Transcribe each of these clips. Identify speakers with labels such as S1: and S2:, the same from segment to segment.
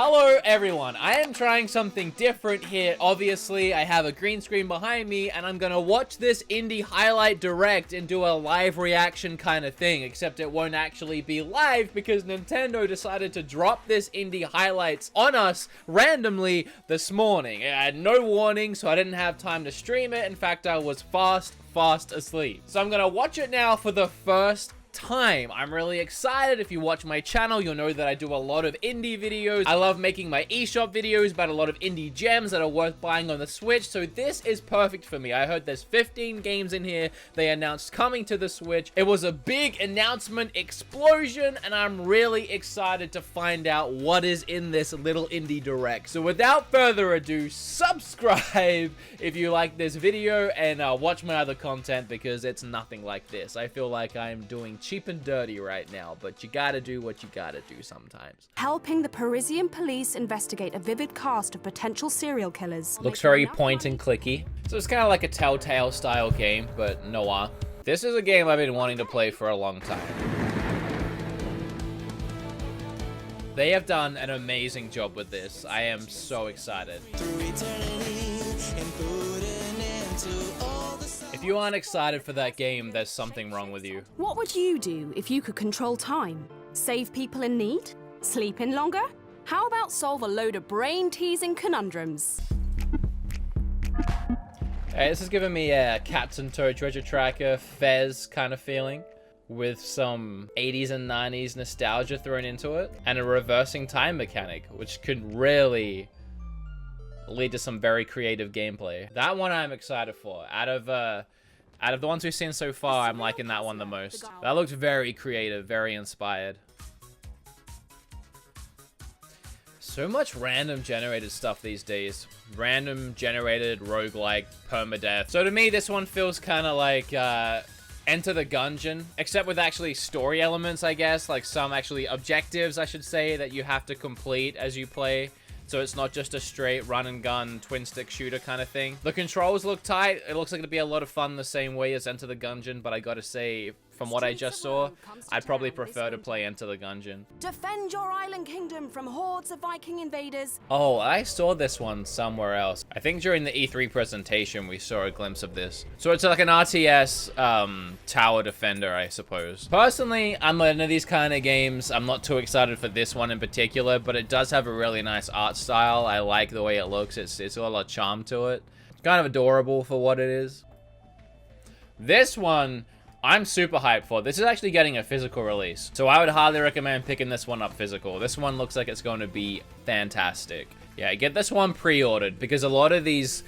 S1: Hello everyone, I am trying something different here. Obviously, I have a green screen behind me and I'm gonna watch this indie highlight direct and do a live reaction kind of thing, except it won't actually be live because Nintendo decided to drop this indie highlights on us randomly this morning. I had no warning, so I didn't have time to stream it. In fact, I was fast asleep. So I'm gonna watch it now for the first time. I'm really excited. If you watch my channel, you'll know that I do a lot of indie videos. I love making my eShop videos about a lot of indie gems that are worth buying on the Switch, so this is perfect for me. I heard there's 15 games in here they announced coming to the Switch. It was a big announcement explosion, and I'm really excited to find out what is in this little indie direct. So without further ado, subscribe if you like this video, and watch my other content because it's nothing like this. I feel like I'm doing cheap and dirty right now, but you gotta do what you gotta do sometimes.
S2: Helping the Parisian police investigate a vivid cast of potential serial killers.
S1: Looks very point and clicky. So it's kind of like a Telltale style game, but noir. This is a game I've been wanting to play for a long time. They have done an amazing job with this. I am so excited. If you aren't excited for that game, there's something wrong with you.
S2: What would you do if you could control time? Save people in need? Sleep in longer? How about solve a load of brain-teasing conundrums?
S1: Hey, this is giving me a Captain Toad Treasure Tracker, Fez kind of feeling, with some 80s and 90s nostalgia thrown into it, and a reversing time mechanic, which could really lead to some very creative gameplay. That one I'm excited for. Out of the ones we've seen so far, I'm liking that one the most. That looks very creative, very inspired. So much random generated stuff these days. Random generated roguelike permadeath. So to me, this one feels kind of like Enter the Gungeon, except with actually story elements, I guess. Like some actually objectives, I should say, that you have to complete as you play. So it's not just a straight run and gun twin stick shooter kind of thing. The controls look tight. It looks like it'd be a lot of fun the same way as Enter the Gungeon, but I gotta say, from what I just saw, I'd probably prefer to play Enter the Gungeon.
S2: Defend your island kingdom from hordes of Viking invaders.
S1: Oh, I saw this one somewhere else. I think during the E3 presentation, we saw a glimpse of this. So it's like an RTS tower defender, I suppose. Personally, I'm into these kind of games. I'm not too excited for this one in particular, but it does have a really nice art style. I like the way it looks. It's got a lot of charm to it. It's kind of adorable for what it is. This one, I'm super hyped for. This is actually getting a physical release, so I would highly recommend picking this one up physical. This one looks like it's going to be fantastic. Yeah, get this one pre-ordered because a lot of these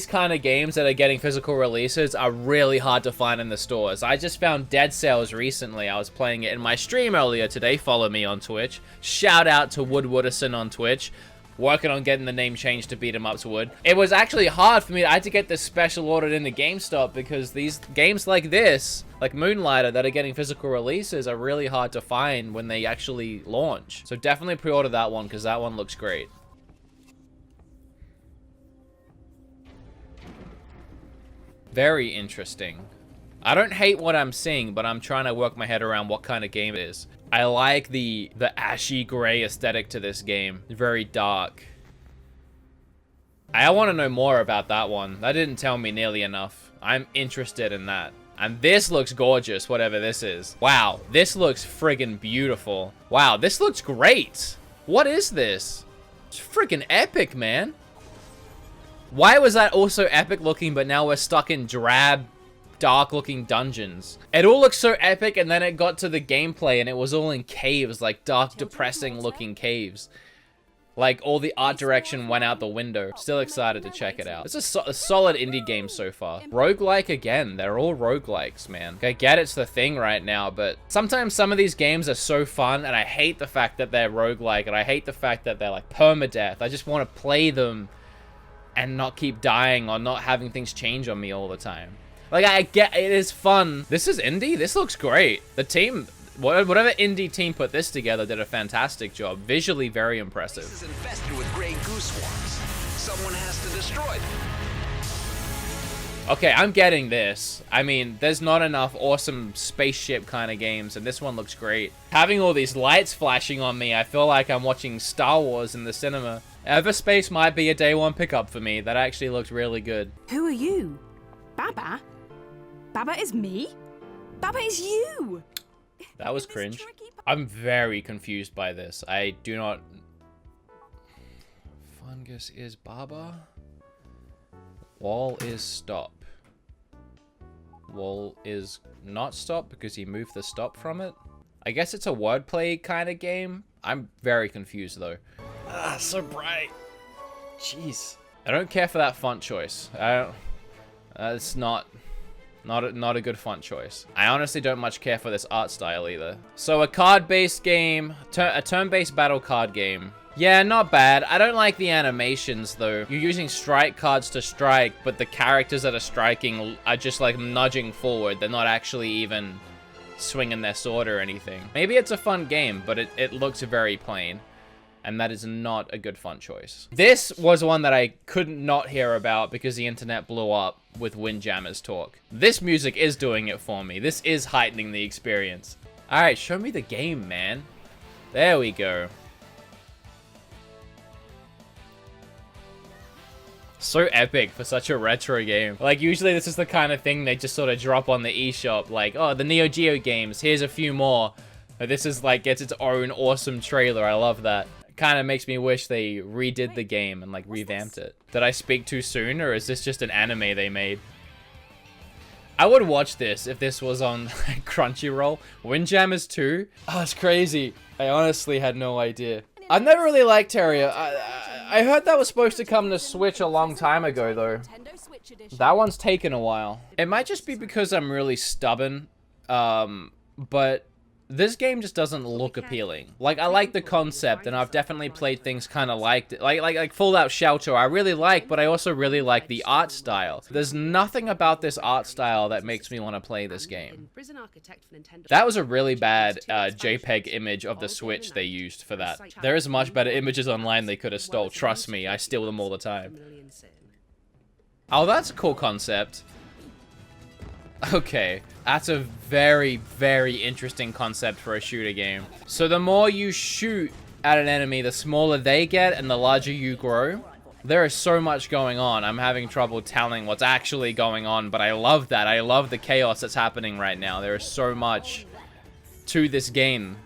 S1: kind of games that are getting physical releases are really hard to find in the stores. I just found Dead Cells recently. I was playing it in my stream earlier today. Follow me on Twitch. Shout out to Wood Wooderson on Twitch. Working on getting the name changed to Beat 'em Ups Wood. It was actually hard for me. I had to get this special ordered into GameStop because these games like this, like Moonlighter, that are getting physical releases are really hard to find when they actually launch. So definitely pre-order that one because that one looks great. Very interesting. I don't hate what I'm seeing, but I'm trying to work my head around what kind of game it is. I like the ashy gray aesthetic to this game. Very dark. I want to know more about that one. That didn't tell me nearly enough. I'm interested in that. And this looks gorgeous, whatever this is. Wow, this looks friggin' beautiful. Wow, this looks great. What is this? It's friggin' epic, man. Why was that also epic looking, but now we're stuck in drab, dark looking dungeons? It all looks so epic, and then it got to the gameplay and it was all in caves, like dark, depressing looking caves. Like all the art direction went out the window. Still excited to check it out. It's a solid indie game so far. Roguelike again. They're all roguelikes, man. I get it's the thing right now, but sometimes some of these games are so fun, and I hate the fact that they're roguelike, and I hate the fact that they're like permadeath. I just want to play them and not keep dying or not having things change on me all the time. Like, I get it is fun. This is indie. This looks great. The team, whatever indie team put this together, did a fantastic job. Visually very impressive.
S3: This is infested with gray goose swarms. Someone has to destroy them.
S1: Okay, I'm getting this. I mean, there's not enough awesome spaceship kind of games, and this one looks great. Having all these lights flashing on me, I feel like I'm watching Star Wars in the cinema. Everspace might be a day one pickup for me. That actually looks really good.
S2: Who are you? Baba? Baba is me? Baba is you!
S1: That was cringe. I'm very confused by this. I do not... Fungus is Baba? Wall is stop. Wall is not stop because he moved the stop from it. I guess it's a wordplay kind of game. I'm very confused though. Ah, so bright. Jeez. I don't care for that font choice. I don't... it's not a good font choice. I honestly don't much care for this art style either. So a card-based game, a turn-based battle card game. Yeah, not bad. I don't like the animations, though. You're using strike cards to strike, but the characters that are striking are just, like, nudging forward. They're not actually even swinging their sword or anything. Maybe it's a fun game, but it looks very plain. And that is not a good font choice. This was one that I couldn't not hear about because the internet blew up with Windjammer's talk. This music is doing it for me. This is heightening the experience. Alright, show me the game, man. There we go. So epic for such a retro game. Like, usually this is the kind of thing they just sort of drop on the eShop. Like, oh, the Neo Geo games, here's a few more. But this is like, gets its own awesome trailer. I love that. Kind of makes me wish they redid the game and like revamped it. Did I speak too soon, or is this just an anime they made? I would watch this if this was on Crunchyroll. Windjammers 2? Oh, it's crazy. I honestly had no idea. I've never really liked Terraria. I heard that was supposed to come to Switch a long time ago, though. That one's taken a while. It might just be because I'm really stubborn, but this game just doesn't look appealing. Like, I like the concept, and I've definitely played things kind of like it. Like Fallout Shelter, I really like, but I also really like the art style. There's nothing about this art style that makes me want to play this game. That was a really bad JPEG image of the Switch they used for that. There is much better images online they could have stole. Trust me, I steal them all the time. Oh, that's a cool concept. Okay, that's a very, very interesting concept for a shooter game. So the more you shoot at an enemy, the smaller they get and the larger you grow. There is so much going on. I'm having trouble telling what's actually going on, but I love that. I love the chaos that's happening right now. There is so much to this game.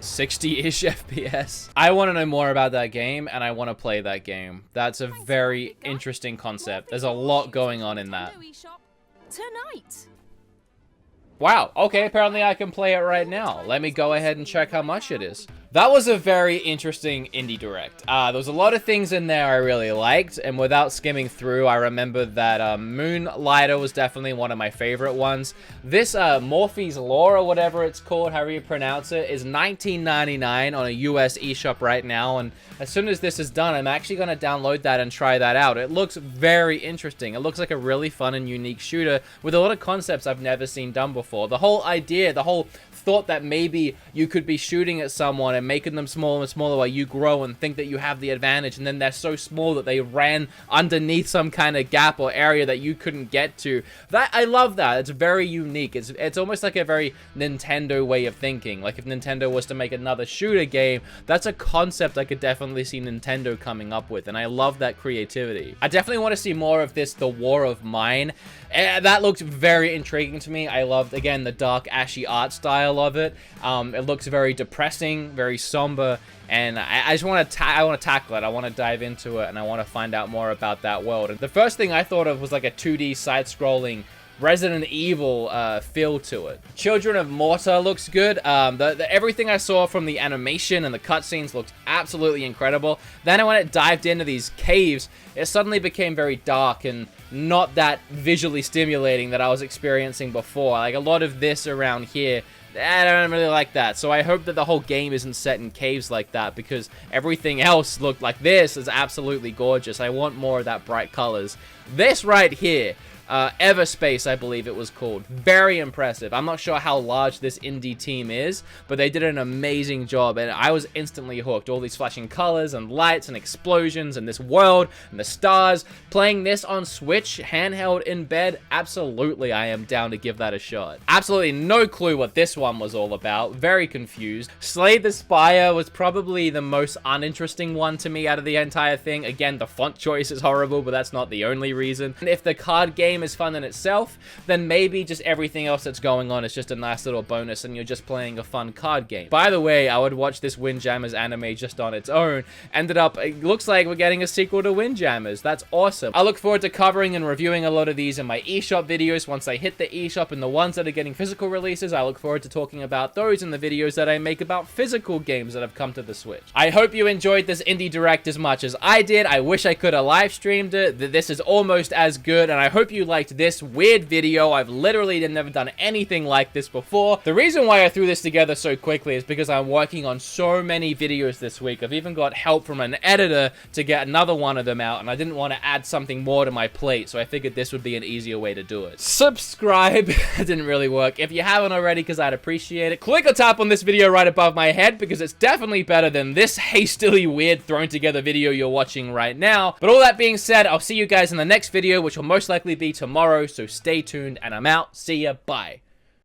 S1: 60-ish FPS. I want to know more about that game, and I want to play that game. That's a very interesting concept. There's a lot going on in that.
S2: Tonight.
S1: Wow, okay, apparently I can play it right now. Let me go ahead and check how much it is. That was a very interesting indie direct. There was a lot of things in there I really liked, and without skimming through, I remember that Moonlighter was definitely one of my favorite ones. This Morphe's Law, or whatever it's called, however you pronounce it, is $19.99 on a US eShop right now, and as soon as this is done, I'm actually going to download that and try that out. It looks very interesting. It looks like a really fun and unique shooter with a lot of concepts I've never seen done before. The whole idea, the whole thought that maybe you could be shooting at someone and making them smaller and smaller while you grow and think that you have the advantage, and then they're so small that they ran underneath some kind of gap or area that you couldn't get to. That, I love that. It's very unique. It's almost like a very Nintendo way of thinking. Like if Nintendo was to make another shooter game, that's a concept I could definitely see Nintendo coming up with, and I love that creativity. I definitely want to see more of this, The War of Mine. That looked very intriguing to me. I loved, again, the dark, ashy art style of it. It looks very depressing, very somber, and I just want to tackle it. I want to dive into it, and I want to find out more about that world. And the first thing I thought of was like a 2D side-scrolling Resident Evil feel to it. Children of Morta looks good. Everything I saw from the animation and the cutscenes looked absolutely incredible. Then when it dived into these caves, it suddenly became very dark and not that visually stimulating that I was experiencing before. Like a lot of this around here, I don't really like that. So I hope that the whole game isn't set in caves like that, because everything else looked like this is absolutely gorgeous. I want more of that bright colors. This right here, Everspace, I believe it was called. Very impressive. I'm not sure how large this indie team is, but they did an amazing job, and I was instantly hooked. All these flashing colors and lights and explosions and this world and the stars. Playing this on Switch, handheld in bed, absolutely I am down to give that a shot. Absolutely no clue what this one was all about. Very confused. Slay the Spire was probably the most uninteresting one to me out of the entire thing. Again, the font choice is horrible, but that's not the only reason. And if the card game is fun in itself, then maybe just everything else that's going on is just a nice little bonus and you're just playing a fun card game. By the way, I would watch this Windjammers anime just on its own. It looks like we're getting a sequel to Windjammers. That's awesome. I look forward to covering and reviewing a lot of these in my eShop videos once they hit the eShop, and the ones that are getting physical releases, I look forward to talking about those in the videos that I make about physical games that have come to the Switch. I hope you enjoyed this Indie Direct as much as I did. I wish I could have live streamed it. This is almost as good, and I hope you liked this weird video. I've literally never done anything like this before. The reason why I threw this together so quickly is because I'm working on so many videos this week. I've even got help from an editor to get another one of them out, and I didn't want to add something more to my plate, so I figured this would be an easier way to do it. Subscribe. It didn't really work. If you haven't already, because I'd appreciate it, click or tap on this video right above my head, because it's definitely better than this hastily weird thrown together video you're watching right now. But all that being said, I'll see you guys in the next video, which will most likely be tomorrow, so stay tuned, and I'm out. See ya. Bye.